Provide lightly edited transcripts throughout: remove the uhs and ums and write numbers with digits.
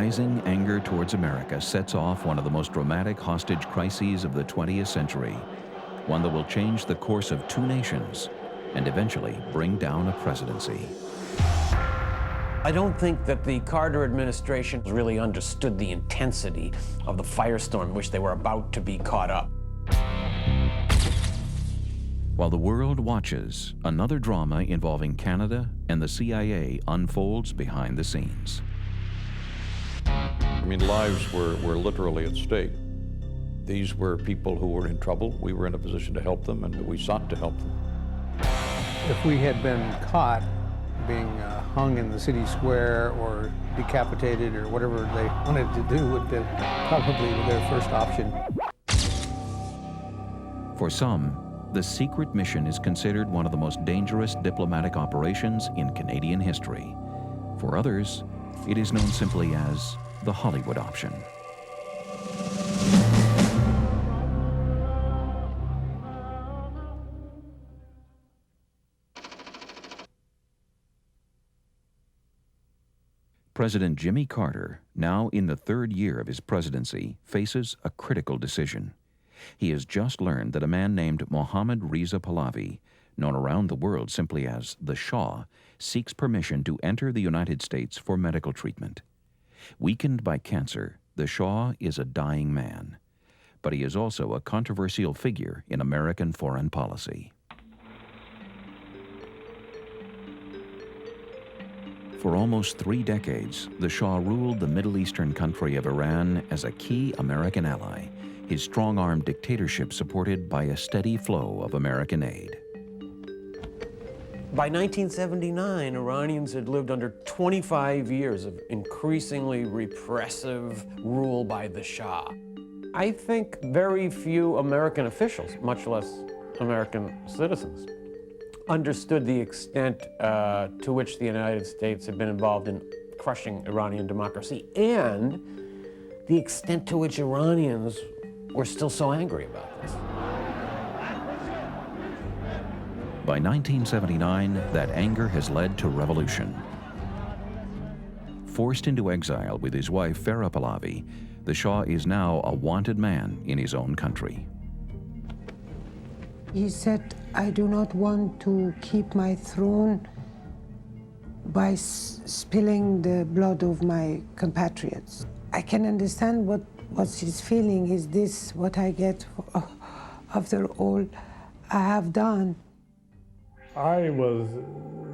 rising anger towards America sets off one of the most dramatic hostage crises of the 20th century, one that will change the course of two nations and eventually bring down a presidency. I don't think that the Carter administration really understood the intensity of the firestorm in which they were about to be caught up. While the world watches, another drama involving Canada and the CIA unfolds behind the scenes. I mean, lives were literally at stake. These were people who were in trouble. We were in a position to help them, and we sought to help them. If we had been caught being hung in the city square or decapitated or whatever they wanted to do would be probably their first option. For some, the secret mission is considered one of the most dangerous diplomatic operations in Canadian history. For others, it is known simply as the Hollywood option. President Jimmy Carter, now in the third year of his presidency, faces a critical decision. He has just learned that a man named Mohammad Reza Pahlavi, known around the world simply as the Shah, seeks permission to enter the United States for medical treatment. Weakened by cancer, the Shah is a dying man, but he is also a controversial figure in American foreign policy. For almost 3 decades, the Shah ruled the Middle Eastern country of Iran as a key American ally, his strong-arm dictatorship supported by a steady flow of American aid. By 1979, Iranians had lived under 25 years of increasingly repressive rule by the Shah. I think very few American officials, much less American citizens, understood the extent to which the United States had been involved in crushing Iranian democracy and the extent to which Iranians were still so angry about this. By 1979, that anger has led to revolution. Forced into exile with his wife Farah Pahlavi, the Shah is now a wanted man in his own country. He said, I do not want to keep my throne by spilling the blood of my compatriots. I can understand what he's feeling. Is this what I get after all I have done? I was,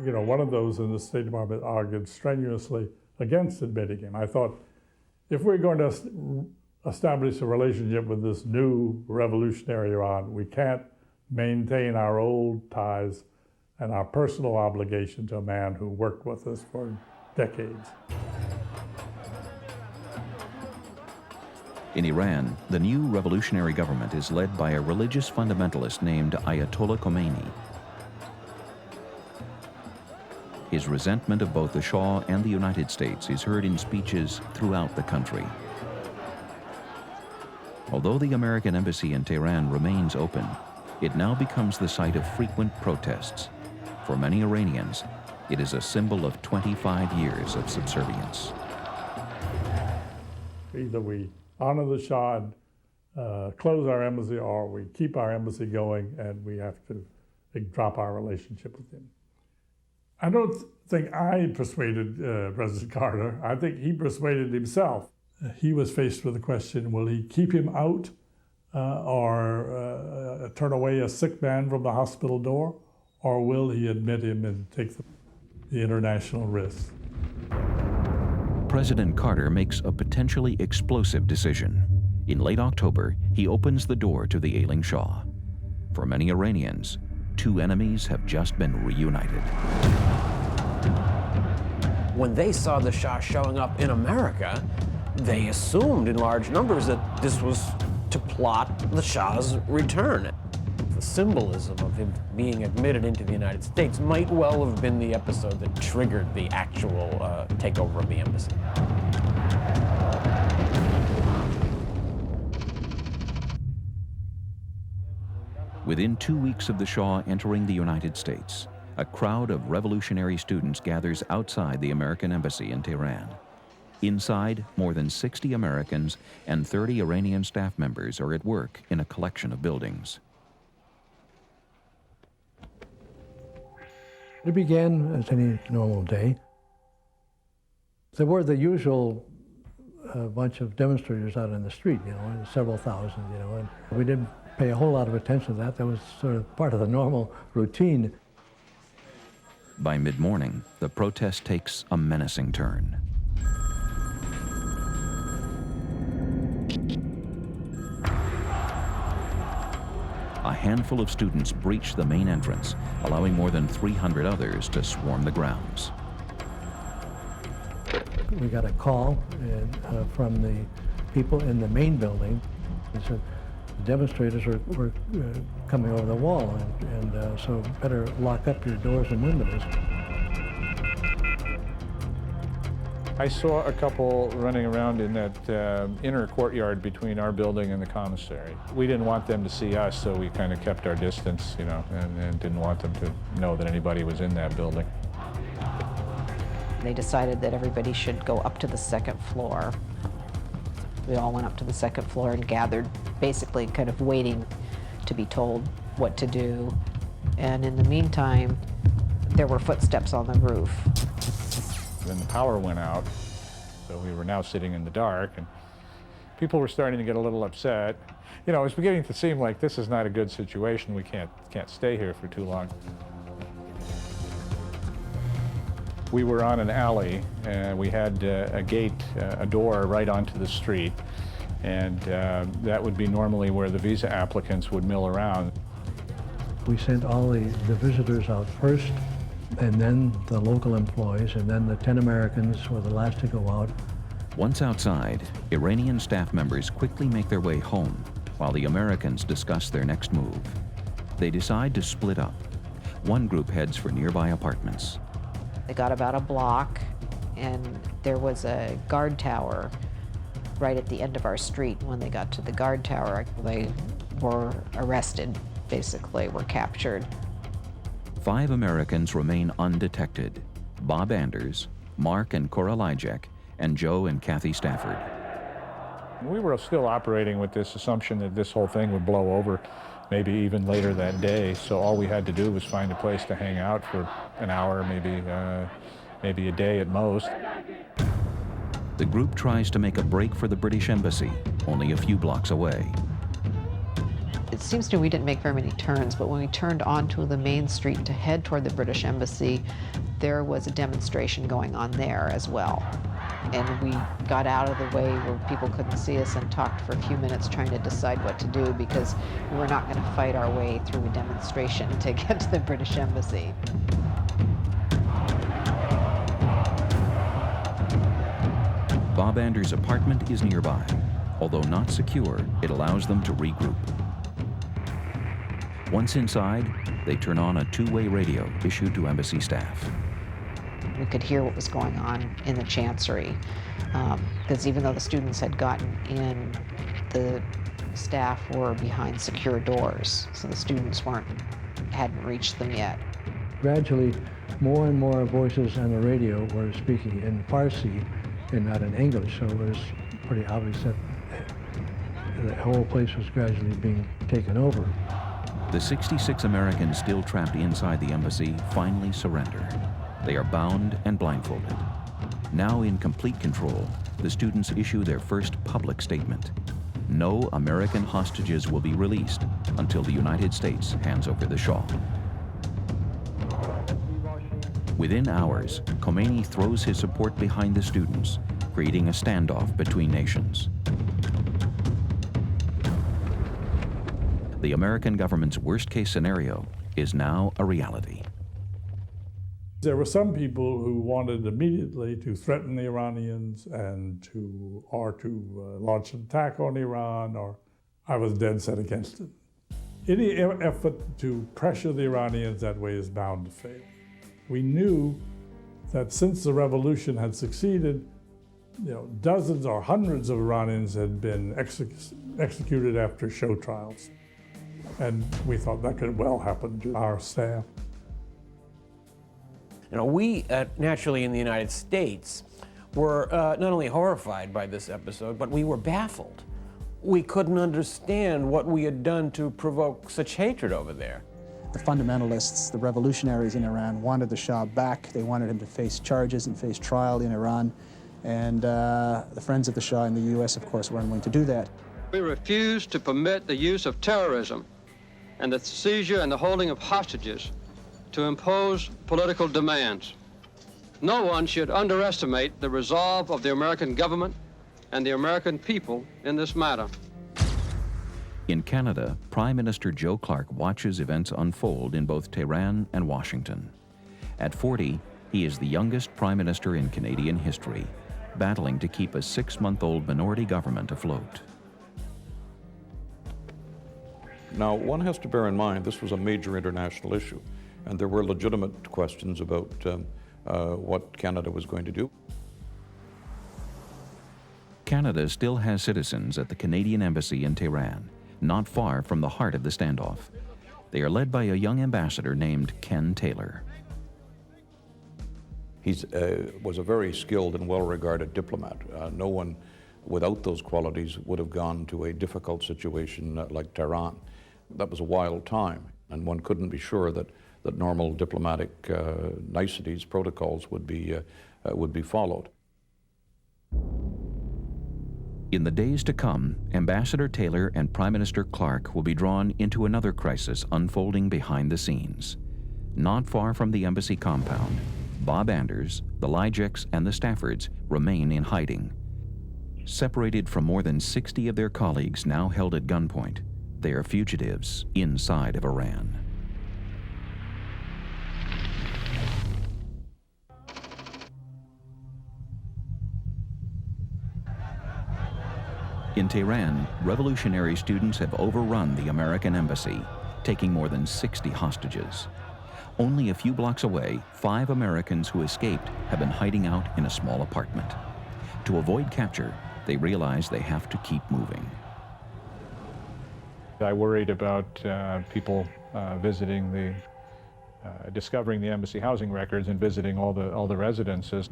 one of those in the State Department argued strenuously against admitting him. I thought, if we're going to establish a relationship with this new revolutionary Iran, we can't maintain our old ties and our personal obligation to a man who worked with us for decades. In Iran, the new revolutionary government is led by a religious fundamentalist named Ayatollah Khomeini. His resentment of both the Shah and the United States is heard in speeches throughout the country. Although the American embassy in Tehran remains open, it now becomes the site of frequent protests. For many Iranians, it is a symbol of 25 years of subservience. Either we honor the Shah and close our embassy, or we keep our embassy going and we have to drop our relationship with him. I don't think I persuaded President Carter. I think he persuaded himself. He was faced with the question, will he keep him out or turn away a sick man from the hospital door, or will he admit him and take the international risk? President Carter makes a potentially explosive decision. In late October, he opens the door to the ailing Shah. For many Iranians, two enemies have just been reunited. When they saw the Shah showing up in America, they assumed in large numbers that this was to plot the Shah's return. The symbolism of him being admitted into the United States might well have been the episode that triggered the actual takeover of the embassy. Within 2 weeks of the Shah entering the United States, a crowd of revolutionary students gathers outside the American embassy in Tehran. Inside, more than 60 Americans and 30 Iranian staff members are at work in a collection of buildings. It began as any normal day. There were the usual bunch of demonstrators out in the street, several thousand, and we didn't pay a whole lot of attention to that. That was sort of part of the normal routine. By mid-morning, the protest takes a menacing turn. A handful of students breach the main entrance, allowing more than 300 others to swarm the grounds. We got a call from the people in the main building. They said the demonstrators were coming over the wall, and so better lock up your doors and windows. I saw a couple running around in that inner courtyard between our building and the commissary. We didn't want them to see us, so we kind of kept our distance, and didn't want them to know that anybody was in that building. They decided that everybody should go up to the second floor. We all went up to the second floor and gathered, basically kind of waiting to be told what to do. And in the meantime, there were footsteps on the roof. Then the power went out, so we were now sitting in the dark, and people were starting to get a little upset. It was beginning to seem like this is not a good situation. We can't stay here for too long. We were on an alley, and we had a gate, a door right onto the street, and that would be normally where the visa applicants would mill around. We sent all the visitors out first, and then the local employees, and then the 10 Americans were the last to go out. Once outside, Iranian staff members quickly make their way home, while the Americans discuss their next move. They decide to split up. One group heads for nearby apartments. They got about a block, and there was a guard tower right at the end of our street. When they got to the guard tower, they were arrested, basically, were captured. 5 Americans remain undetected: Bob Anders, Mark and Cora Lijek, and Joe and Kathy Stafford. We were still operating with this assumption that this whole thing would blow over maybe even later that day, so all we had to do was find a place to hang out for an hour, maybe a day at most. The group tries to make a break for the British Embassy, only a few blocks away. It seems to me we didn't make very many turns, but when we turned onto the main street to head toward the British Embassy, there was a demonstration going on there as well. And we got out of the way where people couldn't see us and talked for a few minutes trying to decide what to do, because we were not going to fight our way through a demonstration to get to the British Embassy. Bob Anders' apartment is nearby. Although not secure, it allows them to regroup. Once inside, they turn on a 2-way radio issued to embassy staff. We could hear what was going on in the chancery, because even though the students had gotten in, the staff were behind secure doors, so the students hadn't reached them yet. Gradually, more and more voices on the radio were speaking in Farsi and not in English, so it was pretty obvious that the whole place was gradually being taken over. The 66 Americans still trapped inside the embassy finally surrender. They are bound and blindfolded. Now in complete control, the students issue their first public statement. No American hostages will be released until the United States hands over the Shah. Within hours, Khomeini throws his support behind the students, creating a standoff between nations. The American government's worst-case scenario is now a reality. There were some people who wanted immediately to threaten the Iranians and to launch an attack on Iran, or I was dead set against it. Any effort to pressure the Iranians that way is bound to fail. We knew that since the revolution had succeeded, dozens or hundreds of Iranians had been executed after show trials. And we thought that could well happen to our staff. We, naturally in the United States, were not only horrified by this episode, but we were baffled. We couldn't understand what we had done to provoke such hatred over there. The fundamentalists, the revolutionaries in Iran, wanted the Shah back. They wanted him to face charges and face trial in Iran. And the friends of the Shah in the U.S., of course, weren't willing to do that. We refuse to permit the use of terrorism and the seizure and the holding of hostages to impose political demands. No one should underestimate the resolve of the American government and the American people in this matter. In Canada, Prime Minister Joe Clark watches events unfold in both Tehran and Washington. At 40, he is the youngest Prime Minister in Canadian history, battling to keep a 6-month-old minority government afloat. Now, one has to bear in mind this was a major international issue, and there were legitimate questions about what Canada was going to do. Canada still has citizens at the Canadian Embassy in Tehran, not far from the heart of the standoff. They are led by a young ambassador named Ken Taylor. He was a very skilled and well-regarded diplomat. No one without those qualities would have gone to a difficult situation like Tehran. That was a wild time, and one couldn't be sure that normal diplomatic niceties, protocols would be followed. In the days to come, Ambassador Taylor and Prime Minister Clark will be drawn into another crisis unfolding behind the scenes. Not far from the embassy compound, Bob Anders, the Lijeks, and the Staffords remain in hiding. Separated from more than 60 of their colleagues now held at gunpoint, they are fugitives inside of Iran. In Tehran, revolutionary students have overrun the American embassy, taking more than 60 hostages. Only a few blocks away, 5 Americans who escaped have been hiding out in a small apartment. To avoid capture, they realize they have to keep moving. I worried about people visiting discovering the embassy housing records and visiting all the residences.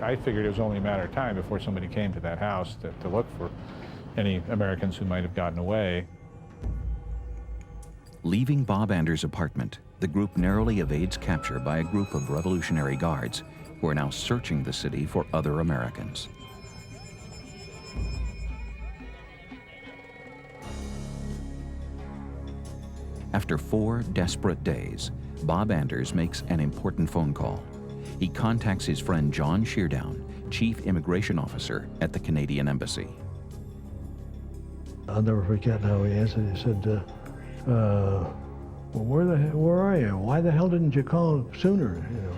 I figured it was only a matter of time before somebody came to that house to look for any Americans who might have gotten away. Leaving Bob Anders' apartment, the group narrowly evades capture by a group of Revolutionary Guards who are now searching the city for other Americans. After 4 desperate days, Bob Anders makes an important phone call. He contacts his friend John Sheardown, Chief Immigration Officer at the Canadian Embassy. I'll never forget how he answered. He said, well, where are you? Why the hell didn't you call sooner? You know.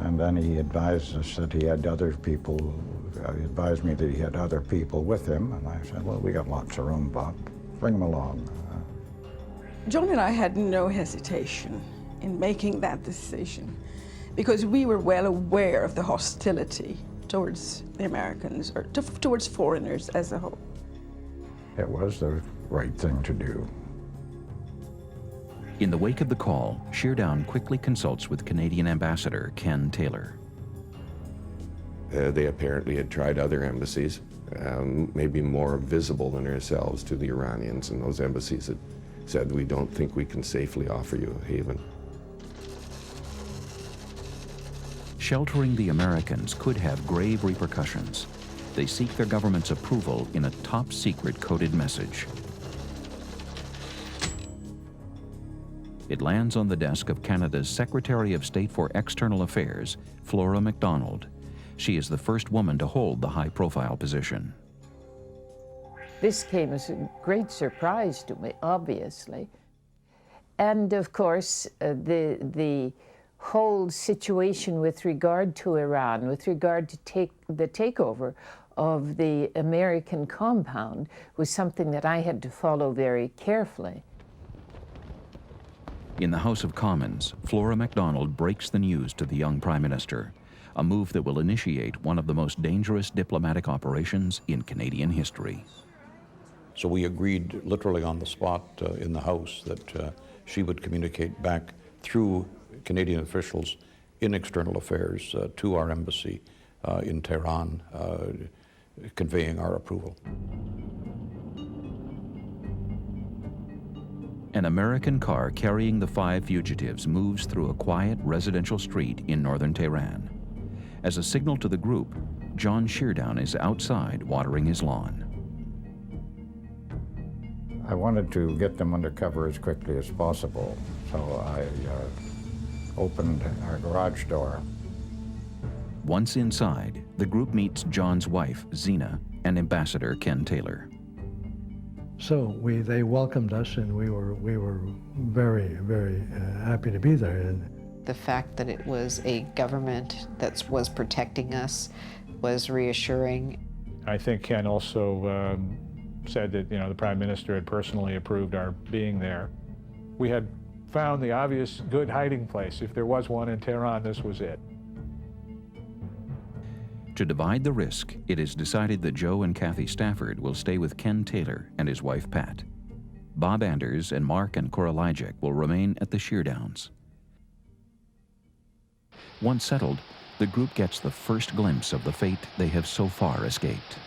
And then he advised us that he had other people, he advised me that he had other people with him, and I said, well, we got lots of room, Bob. Bring them along. John and I had no hesitation in making that decision because we were well aware of the hostility towards the Americans, or towards foreigners as a whole. It was the right thing to do. In the wake of the call, Sheardown quickly consults with Canadian Ambassador Ken Taylor. They apparently had tried other embassies, maybe more visible than ourselves to the Iranians, and those embassies had said, we don't think we can safely offer you a haven. Sheltering the Americans could have grave repercussions. They seek their government's approval in a top-secret coded message. It lands on the desk of Canada's Secretary of State for External Affairs, Flora MacDonald. She is the first woman to hold the high-profile position. This came as a great surprise to me, obviously. And of course, the whole situation with regard to Iran, with regard to the takeover of the American compound, was something that I had to follow very carefully. In the House of Commons, Flora MacDonald breaks the news to the young Prime Minister, a move that will initiate one of the most dangerous diplomatic operations in Canadian history. So we agreed literally on the spot in the House that she would communicate back through Canadian officials in external affairs to our embassy in Tehran conveying our approval. An American car carrying the 5 fugitives moves through a quiet residential street in northern Tehran. As a signal to the group, John Sheardown is outside watering his lawn. I wanted to get them under cover as quickly as possible, so I opened our garage door. Once inside, the group meets John's wife, Zena, and Ambassador Ken Taylor. So they welcomed us, and we were very, very happy to be there. And the fact that it was a government that was protecting us was reassuring. I think Ken also said that, the Prime Minister had personally approved our being there. We had found the obvious good hiding place. If there was one in Tehran, this was it. To divide the risk, it is decided that Joe and Kathy Stafford will stay with Ken Taylor and his wife Pat. Bob Anders and Mark and Cora Lijek will remain at the Sheardowns. Once settled, the group gets the first glimpse of the fate they have so far escaped.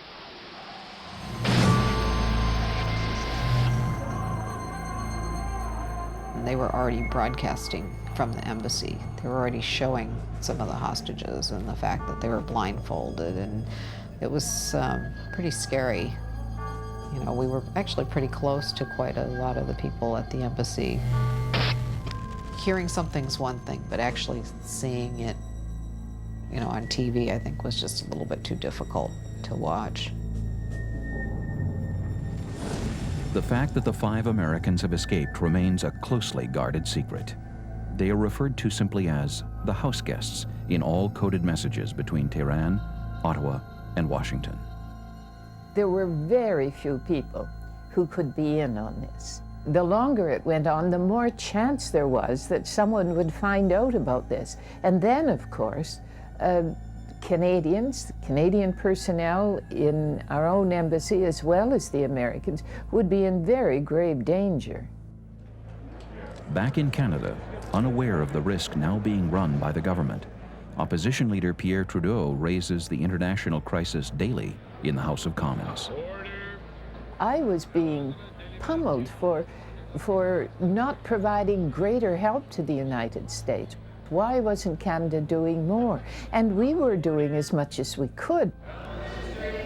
They were already broadcasting from the embassy. They were already showing some of the hostages and the fact that they were blindfolded, and it was pretty scary. We were actually pretty close to quite a lot of the people at the embassy. Hearing something's one thing, but actually seeing it, on TV, I think was just a little bit too difficult to watch. The fact that the 5 Americans have escaped remains a closely guarded secret. They are referred to simply as the house guests in all coded messages between Tehran, Ottawa, and Washington. There were very few people who could be in on this. The longer it went on, the more chance there was that someone would find out about this. And then, of course, Canadian personnel in our own embassy, as well as the Americans, would be in very grave danger. Back in Canada, unaware of the risk now being run by the government, opposition leader Pierre Trudeau raises the international crisis daily in the House of Commons. I was being pummeled for not providing greater help to the United States. Why wasn't Canada doing more? And we were doing as much as we could.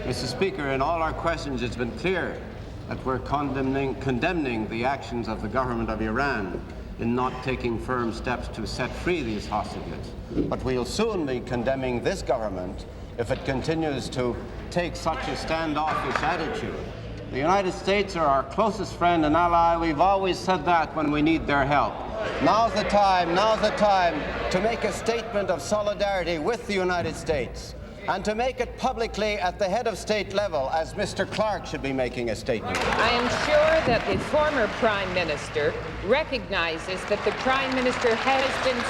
Mr. Speaker, in all our questions, it's been clear that we're condemning the actions of the government of Iran in not taking firm steps to set free these hostages. But we'll soon be condemning this government if it continues to take such a standoffish attitude. The United States are our closest friend and ally. We've always said that when we need their help. Now's the time to make a statement of solidarity with the United States, and to make it publicly at the head of state level, as Mr. Clark should be making a statement. I am sure that the former Prime Minister recognizes that the Prime Minister has been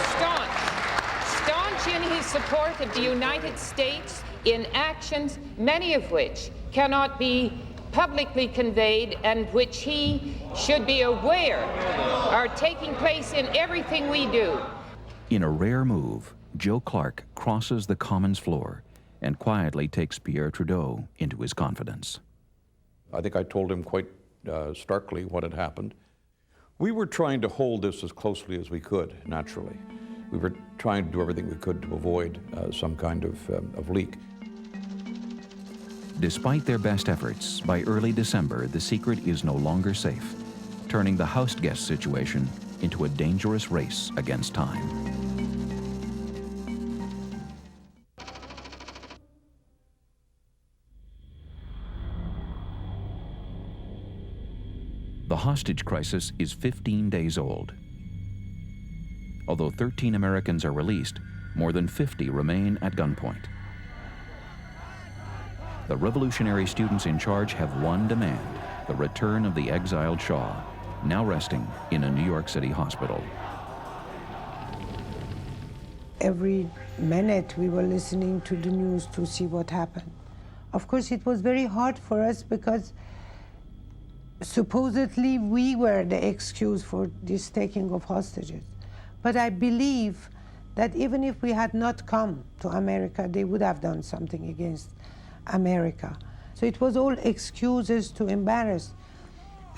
staunch in his support of the United States in actions, many of which cannot be publicly conveyed and which he should be aware are taking place in everything we do. In a rare move, Joe Clark crosses the Commons floor and quietly takes Pierre Trudeau into his confidence. I think I told him quite starkly what had happened. We were trying to hold this as closely as we could, naturally. We were trying to do everything we could to avoid some kind of leak. Despite their best efforts, by early December, the secret is no longer safe, turning the house guest situation into a dangerous race against time. The hostage crisis is 15 days old. Although 13 Americans are released, more than 50 remain at gunpoint. The revolutionary students in charge have one demand: the return of the exiled Shah, now resting in a New York City hospital. Every minute we were listening to the news to see what happened. Of course, it was very hard for us because supposedly we were the excuse for this taking of hostages. But I believe that even if we had not come to America, they would have done something against America. So it was all excuses to embarrass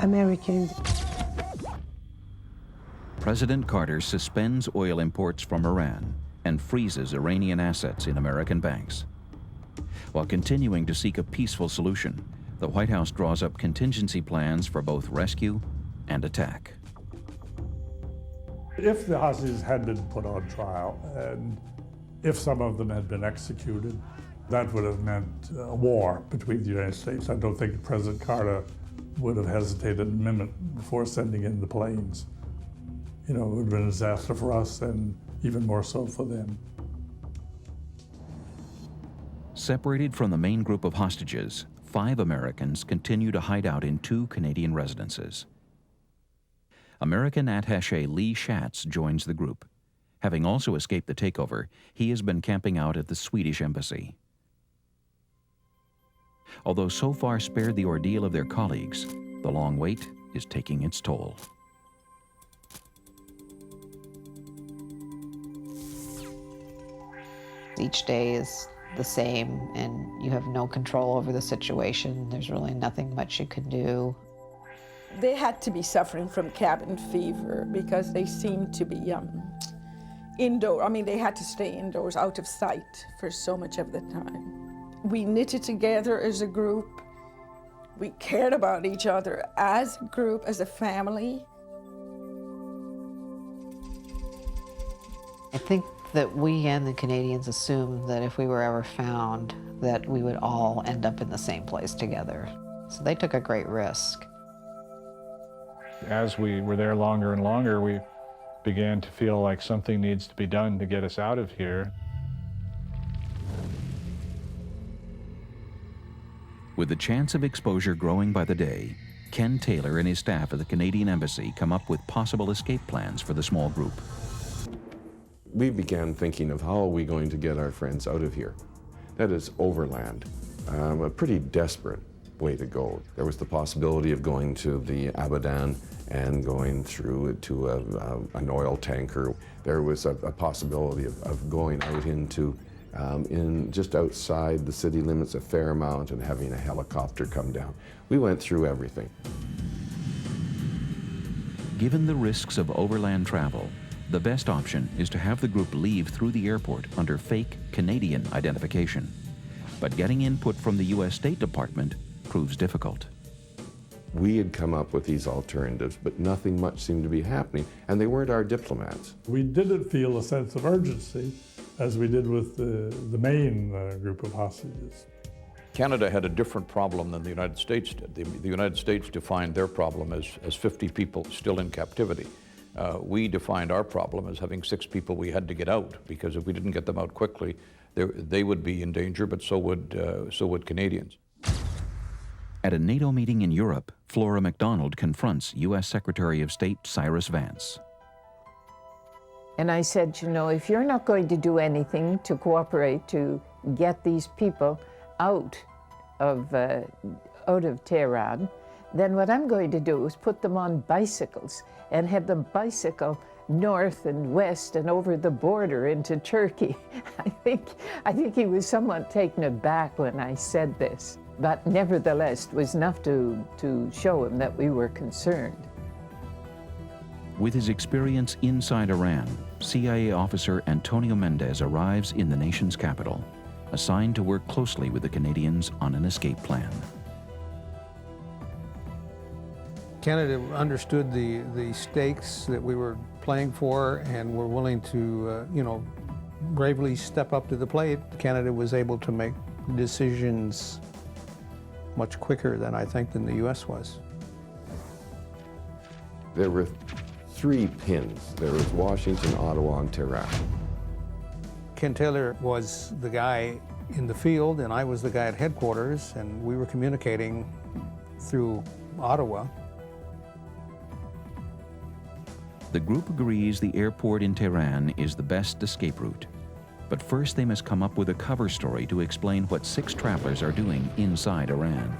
Americans. President Carter suspends oil imports from Iran and freezes Iranian assets in American banks. While continuing to seek a peaceful solution, the White House draws up contingency plans for both rescue and attack. If the hostages had been put on trial, and if some of them had been executed, that would have meant a war between the United States. I don't think President Carter would have hesitated a minute before sending in the planes. You know, it would have been a disaster for us and even more so for them. Separated from the main group of hostages, 5 Americans continue to hide out in 2 Canadian residences. American attaché Lee Schatz joins the group. Having also escaped the takeover, he has been camping out at the Swedish embassy. Although so far spared the ordeal of their colleagues, the long wait is taking its toll. Each day is the same, and you have no control over the situation. There's really nothing much you can do. They had to be suffering from cabin fever because they seemed to be indoor. I mean, they had to stay indoors, out of sight for so much of the time. We knitted together as a group. We cared about each other as a group, as a family. I think that we and the Canadians assumed that if we were ever found, that we would all end up in the same place together. So they took a great risk. As we were there longer and longer, we began to feel like something needs to be done to get us out of here. With the chance of exposure growing by the day, Ken Taylor and his staff at the Canadian Embassy come up with possible escape plans for the small group. We began thinking of how are we going to get our friends out of here. That is overland, a pretty desperate way to go. There was the possibility of going to the Abadan and going through to an oil tanker. There was a possibility of going out into just outside the city limits of Fairmount and having a helicopter come down. We went through everything. Given the risks of overland travel, the best option is to have the group leave through the airport under fake Canadian identification. But getting input from the U.S. State Department proves difficult. We had come up with these alternatives, but nothing much seemed to be happening, and they weren't our diplomats. We didn't feel a sense of urgency as we did with the main group of hostages. Canada had a different problem than the United States did. The United States defined their problem as 50 people still in captivity. We defined our problem as having 6 people we had to get out, because if we didn't get them out quickly, they would be in danger, but so would Canadians. At a NATO meeting in Europe, Flora MacDonald confronts U.S. Secretary of State Cyrus Vance. And I said, you know, if you're not going to do anything to cooperate to get these people out of Tehran, then what I'm going to do is put them on bicycles and have them bicycle north and west and over the border into Turkey. I think he was somewhat taken aback when I said this, but nevertheless it was enough to show him that we were concerned. With his experience inside Iran, CIA officer Antonio Mendez arrives in the nation's capital, assigned to work closely with the Canadians on an escape plan. Canada understood the stakes that we were playing for and were willing to, bravely step up to the plate. Canada was able to make decisions much quicker than I think than the U.S. was. There were 3 pins. There was Washington, Ottawa, and Tehran. Ken Taylor was the guy in the field, and I was the guy at headquarters, and we were communicating through Ottawa. The group agrees the airport in Tehran is the best escape route. But first they must come up with a cover story to explain what 6 travelers are doing inside Iran.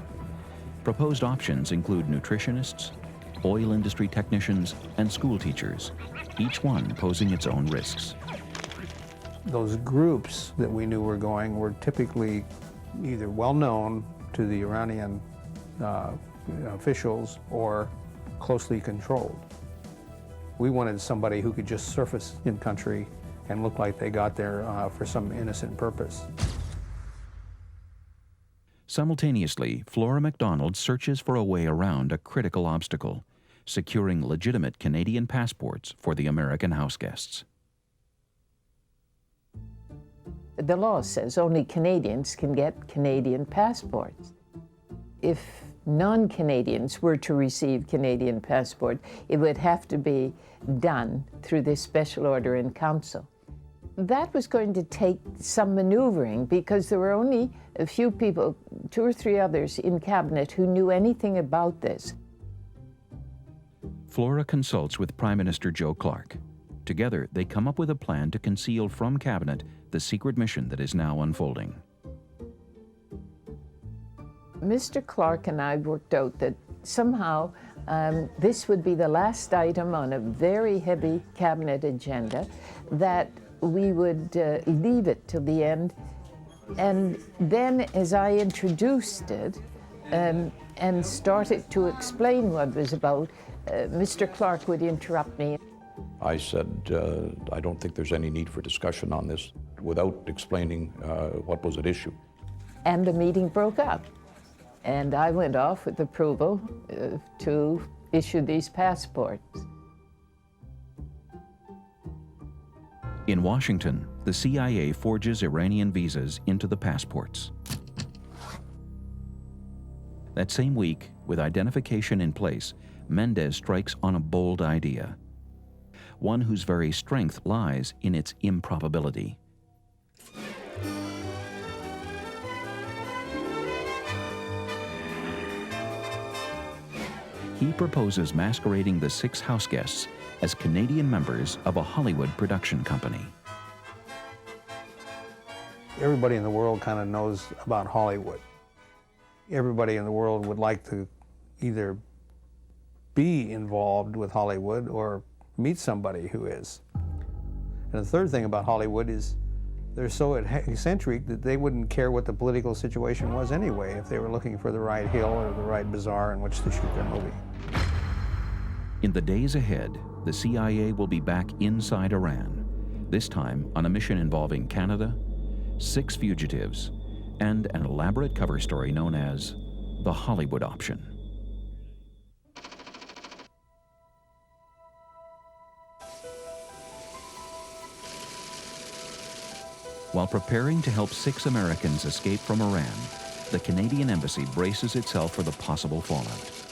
Proposed options include nutritionists, oil industry technicians, and school teachers, each one posing its own risks. Those groups that we knew were going were typically either well known to the Iranian officials or closely controlled. We wanted somebody who could just surface in country and look like they got there for some innocent purpose. Simultaneously, Flora MacDonald searches for a way around a critical obstacle, securing legitimate Canadian passports for the American house guests. The law says only Canadians can get Canadian passports. If non-Canadians were to receive Canadian passport, it would have to be done through this special order in council. That was going to take some maneuvering because there were only a few people, 2 or 3 others in cabinet who knew anything about this. Flora consults with Prime Minister Joe Clark. Together, they come up with a plan to conceal from cabinet the secret mission that is now unfolding. Mr. Clark and I worked out that somehow this would be the last item on a very heavy cabinet agenda, that we would leave it till the end. And then as I introduced it and started to explain what it was about, Mr. Clark would interrupt me. I said, I don't think there's any need for discussion on this without explaining what was at issue. And the meeting broke up. And I went off with approval to issue these passports. In Washington, the CIA forges Iranian visas into the passports. That same week, with identification in place, Mendez strikes on a bold idea, one whose very strength lies in its improbability. He proposes masquerading the 6 house guests as Canadian members of a Hollywood production company. Everybody in the world kind of knows about Hollywood. Everybody in the world would like to either be involved with Hollywood or meet somebody who is. And the third thing about Hollywood is they're so eccentric that they wouldn't care what the political situation was anyway if they were looking for the right hill or the right bazaar in which to shoot their movie. In the days ahead, the CIA will be back inside Iran, this time on a mission involving Canada, 6 fugitives, and an elaborate cover story known as the Hollywood Option. While preparing to help 6 Americans escape from Iran, the Canadian embassy braces itself for the possible fallout.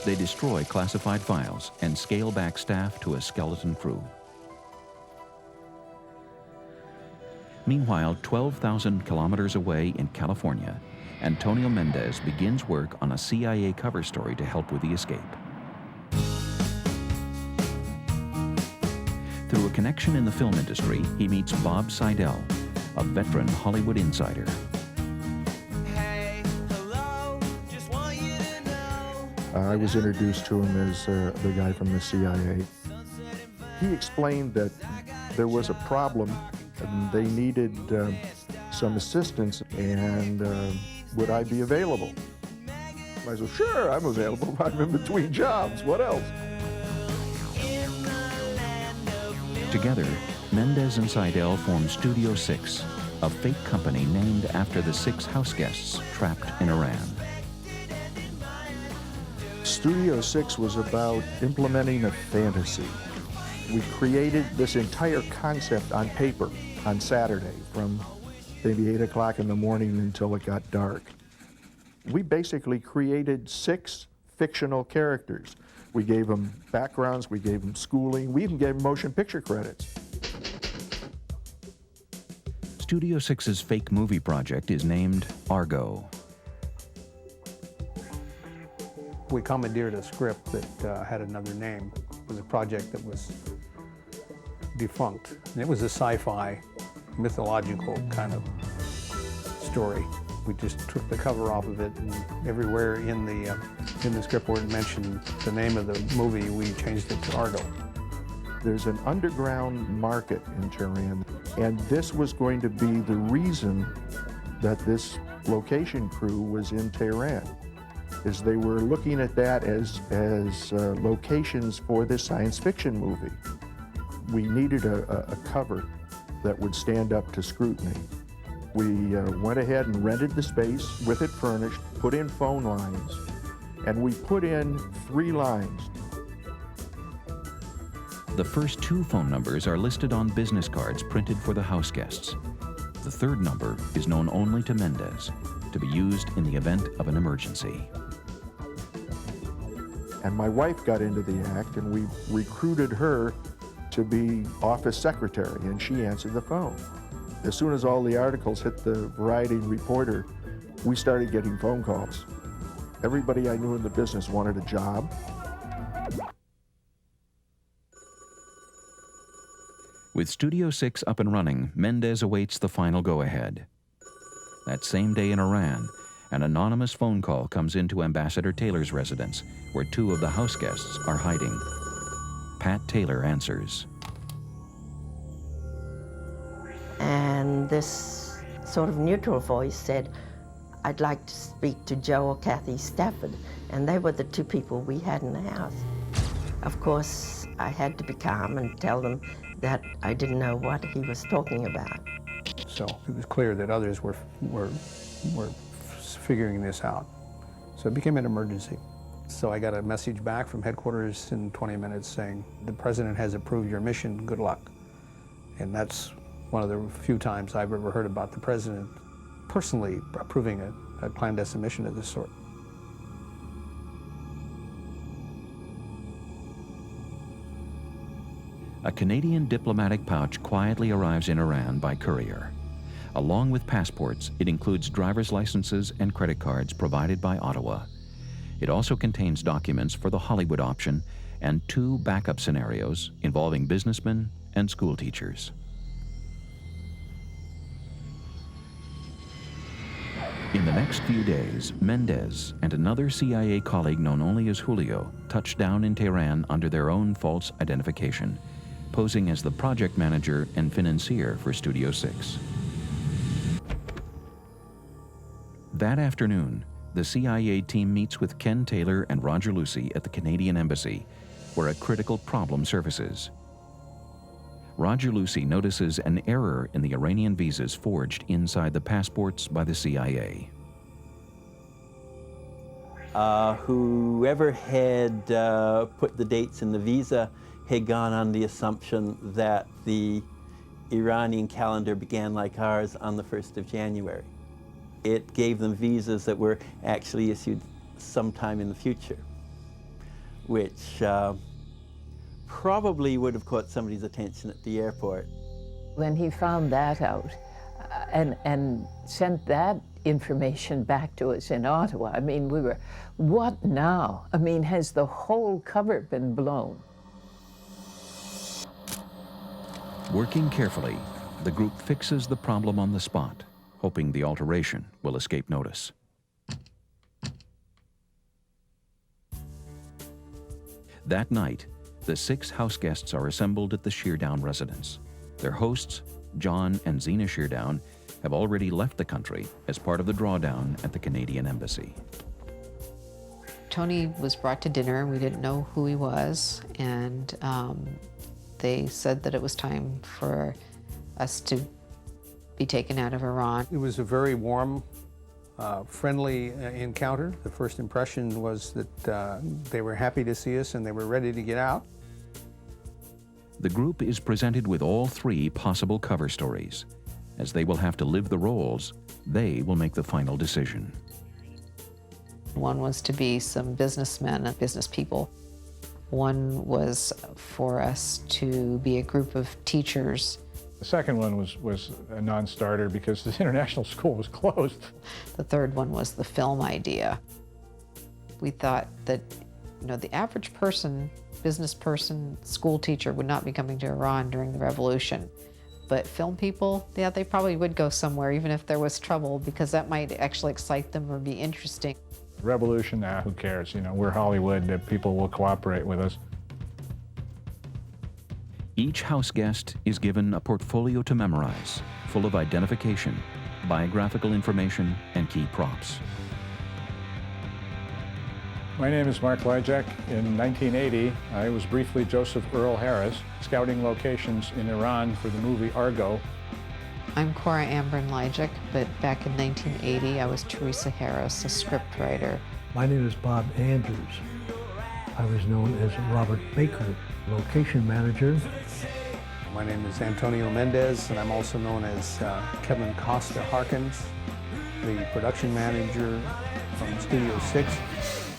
They destroy classified files and scale back staff to a skeleton crew. Meanwhile, 12,000 kilometers away in California, Antonio Mendez begins work on a CIA cover story to help with the escape. Through a connection in the film industry, he meets Bob Seidel, a veteran Hollywood insider. I was introduced to him as the guy from the CIA. He explained that there was a problem and they needed some assistance, and would I be available? I said, sure, I'm available. I'm in between jobs. What else? Together, Mendez and Seidel formed Studio 6, a fake company named after the 6 house guests trapped in Iran. Studio 6 was about implementing a fantasy. We created this entire concept on paper on Saturday from maybe 8 o'clock in the morning until it got dark. We basically created 6 fictional characters. We gave them backgrounds, we gave them schooling, we even gave them motion picture credits. Studio 6's fake movie project is named Argo. We commandeered a script that had another name. It was a project that was defunct. And it was a sci-fi, mythological kind of story. We just took the cover off of it, and everywhere in the script where it mentioned the name of the movie, we changed it to Argo. There's an underground market in Tehran, and this was going to be the reason that this location crew was in Tehran, is they were looking at that as locations for this science fiction movie. We needed a cover that would stand up to scrutiny. We went ahead and rented the space with it furnished, put in phone lines, and we put in 3 lines. The first 2 phone numbers are listed on business cards printed for the house guests. The 3rd number is known only to Mendez, to be used in the event of an emergency. And my wife got into the act, and we recruited her to be office secretary, and she answered the phone. As soon as all the articles hit the Variety Reporter, we started getting phone calls. Everybody I knew in the business wanted a job. With Studio 6 up and running, Mendez awaits the final go-ahead. That same day in Iran, an anonymous phone call comes into Ambassador Taylor's residence, where 2 of the house guests are hiding. Pat Taylor answers. And this sort of neutral voice said, "I'd like to speak to Joe or Kathy Stafford." And they were the 2 people we had in the house. Of course, I had to be calm and tell them that I didn't know what he was talking about. So it was clear that others were figuring this out. So it became an emergency. So I got a message back from headquarters in 20 minutes saying, "The president has approved your mission, good luck." And that's one of the few times I've ever heard about the president personally approving a clandestine mission of this sort. A Canadian diplomatic pouch quietly arrives in Iran by courier. Along with passports, it includes driver's licenses and credit cards provided by Ottawa. It also contains documents for the Hollywood option and 2 backup scenarios involving businessmen and school teachers. In the next few days, Mendez and another CIA colleague known only as Julio touched down in Tehran under their own false identification, posing as the project manager and financier for Studio 6. That afternoon, the CIA team meets with Ken Taylor and Roger Lucy at the Canadian Embassy, where a critical problem surfaces. Roger Lucy notices an error in the Iranian visas forged inside the passports by the CIA. Whoever had put the dates in the visa had gone on the assumption that the Iranian calendar began like ours on the 1st of January. It gave them visas that were actually issued sometime in the future, which probably would have caught somebody's attention at the airport. When he found that out and sent that information back to us in Ottawa, I mean, we were, what now? I mean, has the whole cover been blown? Working carefully, the group fixes the problem on the spot, hoping the alteration will escape notice. That night, the 6 house guests are assembled at the Sheardown residence. Their hosts, John and Zena Sheardown, have already left the country as part of the drawdown at the Canadian Embassy. Tony was brought to dinner. We didn't know who he was, and they said that it was time for us to be taken out of Iran. It was a very warm, friendly encounter. The first impression was that they were happy to see us and they were ready to get out. The group is presented with all 3 possible cover stories. As they will have to live the roles, they will make the final decision. One was to be some businessmen and business people. One was for us to be a group of teachers. The second one was a non-starter because the international school was closed. The third one was the film idea. We thought that, you know, the average person, business person, school teacher would not be coming to Iran during the revolution. But film people, yeah, they probably would go somewhere even if there was trouble, because that might actually excite them or be interesting. Revolution, who cares? You know, we're Hollywood, people will cooperate with us. Each house guest is given a portfolio to memorize, full of identification, biographical information, and key props. My name is Mark Lyjak. In 1980, I was briefly Joseph Earl Harris, scouting locations in Iran for the movie Argo. I'm Cora Ambrin Lyjak, but back in 1980, I was Teresa Harris, a scriptwriter. My name is Bob Andrews. I was known as Robert Baker, location manager. My name is Antonio Mendez, and I'm also known as Kevin Costa Harkins, the production manager from Studio 6.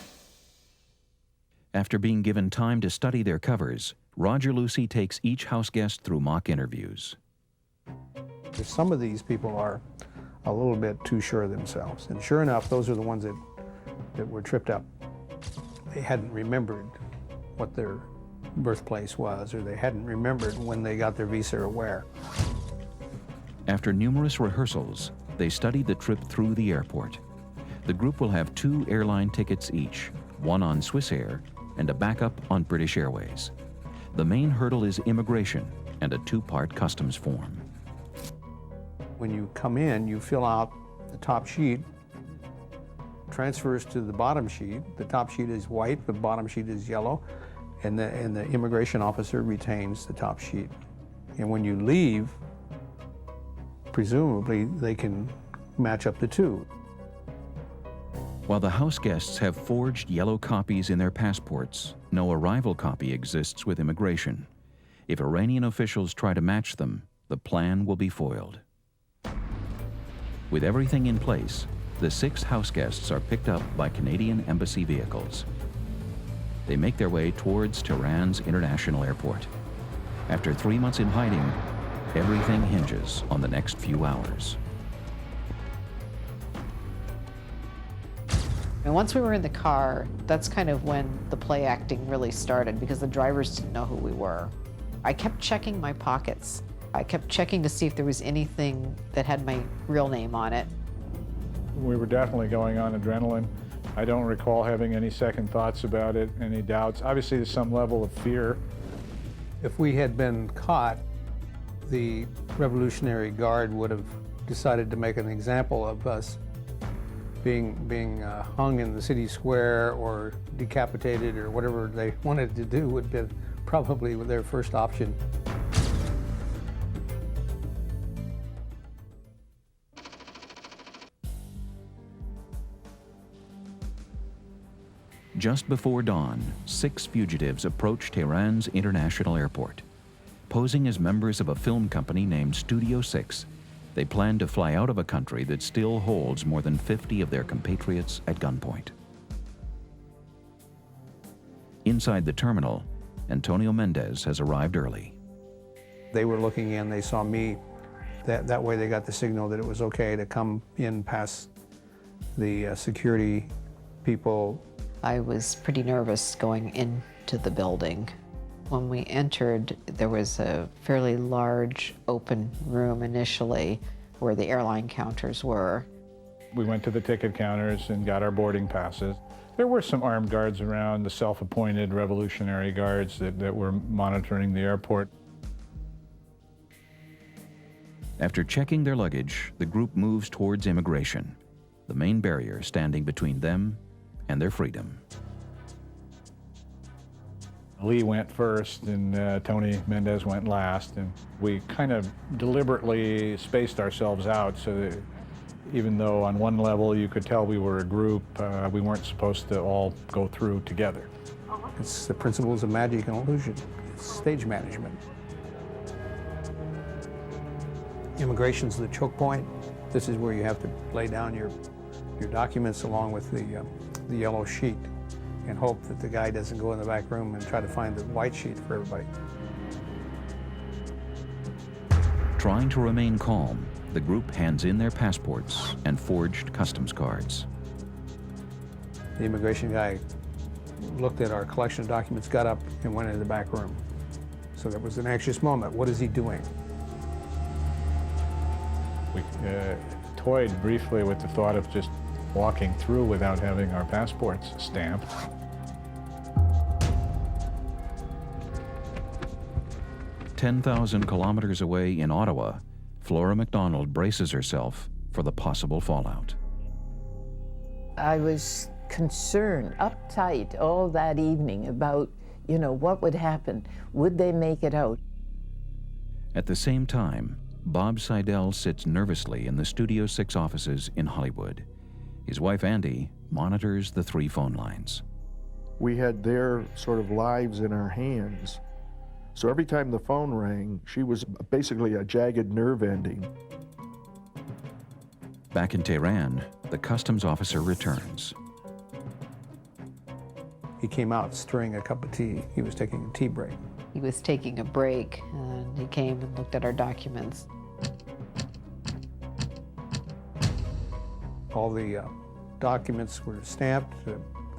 After being given time to study their covers, Roger Lucey takes each house guest through mock interviews. Some of these people are a little bit too sure of themselves, and sure enough, those are the ones that were tripped up. They hadn't remembered what their birthplace was, or they hadn't remembered when they got their visa or where. After numerous rehearsals, they studied the trip through the airport. The group will have 2 airline tickets each, one on Swiss Air and a backup on British Airways. The main hurdle is immigration and a 2-part customs form. When you come in, you fill out the top sheet, transfers to the bottom sheet. The top sheet is white, the bottom sheet is yellow, and the immigration officer retains the top sheet. And when you leave, presumably they can match up the 2. While the house guests have forged yellow copies in their passports, no arrival copy exists with immigration. If Iranian officials try to match them, the plan will be foiled. With everything in place, the 6 house guests are picked up by Canadian embassy vehicles. They make their way towards Tehran's international airport. After 3 months in hiding, everything hinges on the next few hours. And once we were in the car, that's kind of when the play acting really started, because the drivers didn't know who we were. I kept checking my pockets. I kept checking to see if there was anything that had my real name on it. We were definitely going on adrenaline. I don't recall having any second thoughts about it, any doubts. Obviously, there's some level of fear. If we had been caught, the Revolutionary Guard would have decided to make an example of us being hung in the city square or decapitated or whatever they wanted to do would be probably their first option. Just before dawn, 6 fugitives approach Tehran's international airport. Posing as members of a film company named Studio 6, they plan to fly out of a country that still holds more than 50 of their compatriots at gunpoint. Inside the terminal, Antonio Mendez has arrived early. They were looking in, they saw me. That way they got the signal that it was okay to come in past the security people. I was pretty nervous going into the building. When we entered, there was a fairly large open room initially where the airline counters were. We went to the ticket counters and got our boarding passes. There were some armed guards around, the self-appointed Revolutionary Guards that were monitoring the airport. After checking their luggage, the group moves towards immigration, the main barrier standing between them and their freedom. Lee went first and Tony Mendez went last, and we kind of deliberately spaced ourselves out so that even though on one level you could tell we were a group, we weren't supposed to all go through together. It's the principles of magic and illusion. It's stage management. Immigration's the choke point. This is where you have to lay down your documents along with the yellow sheet and hope that the guy doesn't go in the back room and try to find the white sheet for everybody. Trying to remain calm, the group hands in their passports and forged customs cards. The immigration guy looked at our collection of documents, got up, and went into the back room. So that was an anxious moment. What is he doing? We toyed briefly with the thought of just walking through without having our passports stamped. 10,000 kilometers away in Ottawa, Flora MacDonald braces herself for the possible fallout. I was concerned, uptight all that evening about, you know, what would happen. Would they make it out? At the same time, Bob Seidel sits nervously in the Studio 6 offices in Hollywood. His wife, Andy, monitors the 3 phone lines. We had their sort of lives in our hands. So every time the phone rang, she was basically a jagged nerve ending. Back in Tehran, the customs officer returns. He came out stirring a cup of tea. He was taking a tea break. He was taking a break, and he came and looked at our documents. All the documents were stamped, the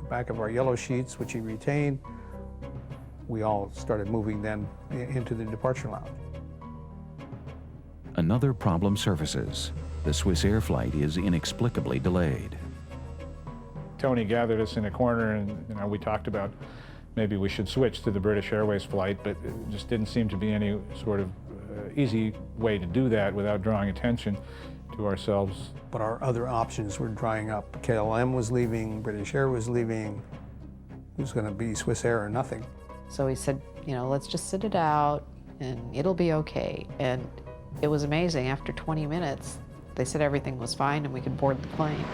back of our yellow sheets, which he retained. We all started moving then into the departure lounge. Another problem surfaces. The Swiss Air flight is inexplicably delayed. Tony gathered us in a corner, and we talked about maybe we should switch to the British Airways flight, but it just didn't seem to be any sort of easy way to do that without drawing attention to ourselves. But our other options were drying up. KLM was leaving, British Air was leaving. It was going to be Swiss Air or nothing. So he said, you know, let's just sit it out and it'll be okay. And it was amazing. After 20 minutes, they said everything was fine and we could board the plane.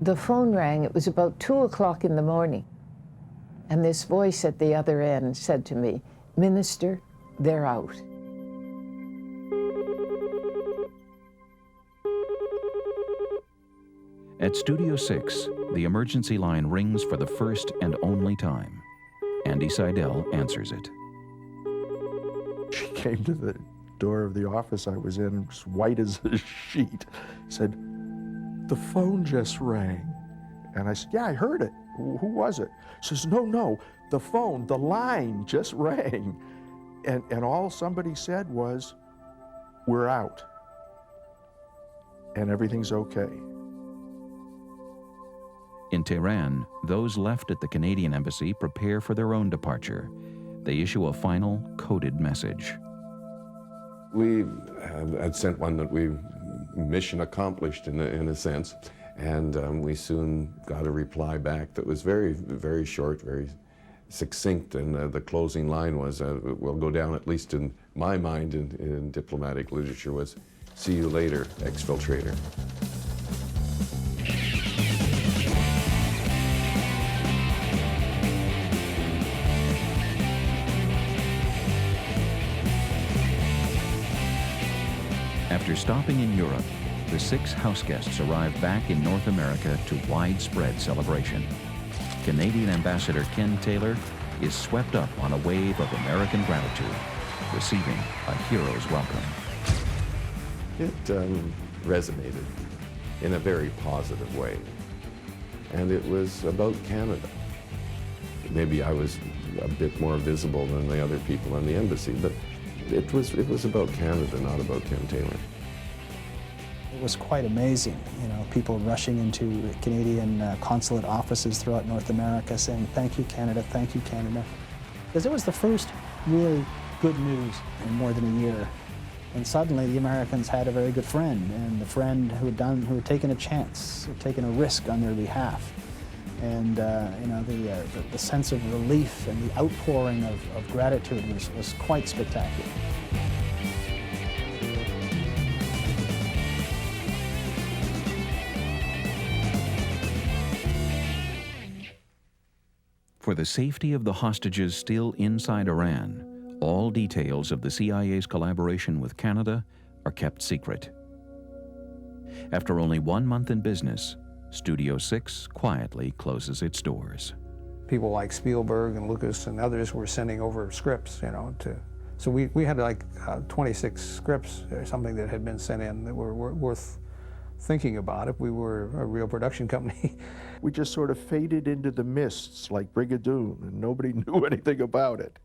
The phone rang. It was about 2 o'clock in the morning. And this voice at the other end said to me, "Minister, they're out." At Studio 6, the emergency line rings for the first and only time. Andy Seidel answers it. She came to the door of the office I was in, as white as a sheet, said, "The phone just rang." And I said, "Yeah, I heard it. Who was it?" She says, "No, the phone, the line just rang." And all somebody said was, "We're out. And everything's okay." In Tehran, those left at the Canadian embassy prepare for their own departure. They issue a final coded message. We had sent one that we mission accomplished in a sense, and we soon got a reply back that was very, very short, very succinct, and the closing line was, will go down, at least in my mind in diplomatic literature, was, "See you later, exfiltrator." After stopping in Europe, the 6 houseguests arrive back in North America to widespread celebration. Canadian Ambassador Ken Taylor is swept up on a wave of American gratitude, receiving a hero's welcome. It resonated in a very positive way, and it was about Canada. Maybe I was a bit more visible than the other people in the embassy, but it was about Canada, not about Ken Taylor. It was quite amazing, people rushing into Canadian consulate offices throughout North America saying, "Thank you, Canada, thank you, Canada." Because it was the first really good news in more than a year. And suddenly the Americans had a very good friend, and a friend who had taken a chance, who had taken a risk on their behalf. And the sense of relief and the outpouring of gratitude was quite spectacular. For the safety of the hostages still inside Iran, all details of the CIA's collaboration with Canada are kept secret. After only 1 month in business, Studio 6 quietly closes its doors. People like Spielberg and Lucas and others were sending over scripts, so we had like 26 scripts or something that had been sent in that were worth thinking about if we were a real production company. We just sort of faded into the mists like Brigadoon, and nobody knew anything about it.